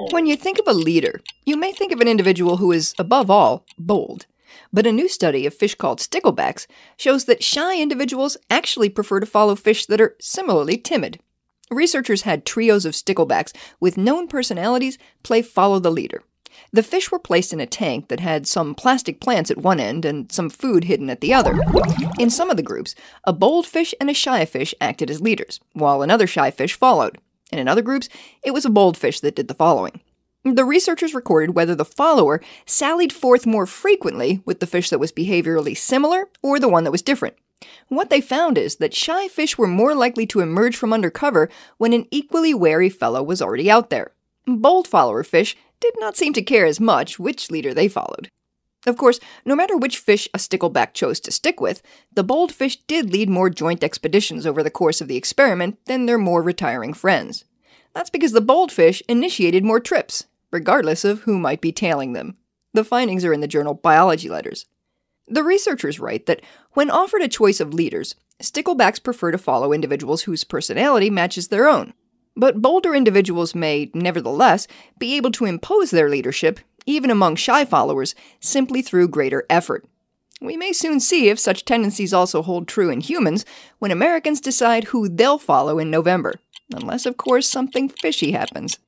When you think of a leader, you may think of an individual who is, above all, bold. But a new study of fish called sticklebacks shows that shy individuals actually prefer to follow fish that are similarly timid. Researchers had trios of sticklebacks with known personalities play follow the leader. The fish were placed in a tank that had some plastic plants at one end and some food hidden at the other. In some of the groups, a bold fish and a shy fish acted as leaders, while another shy fish followed. And in other groups, it was a bold fish that did the following. The researchers recorded whether the follower sallied forth more frequently with the fish that was behaviorally similar or the one that was different. What they found is that shy fish were more likely to emerge from under cover when an equally wary fellow was already out there. Bold follower fish did not seem to care as much which leader they followed. Of course, no matter which fish a stickleback chose to stick with, the bold fish did lead more joint expeditions over the course of the experiment than their more retiring friends. That's because the bold fish initiated more trips, regardless of who might be tailing them. The findings are in the journal Biology Letters. The researchers write that when offered a choice of leaders, sticklebacks prefer to follow individuals whose personality matches their own. But bolder individuals may, nevertheless, be able to impose their leadership, even among shy followers, simply through greater effort. We may soon see if such tendencies also hold true in humans when Americans decide who they'll follow in November. Unless, of course, something fishy happens.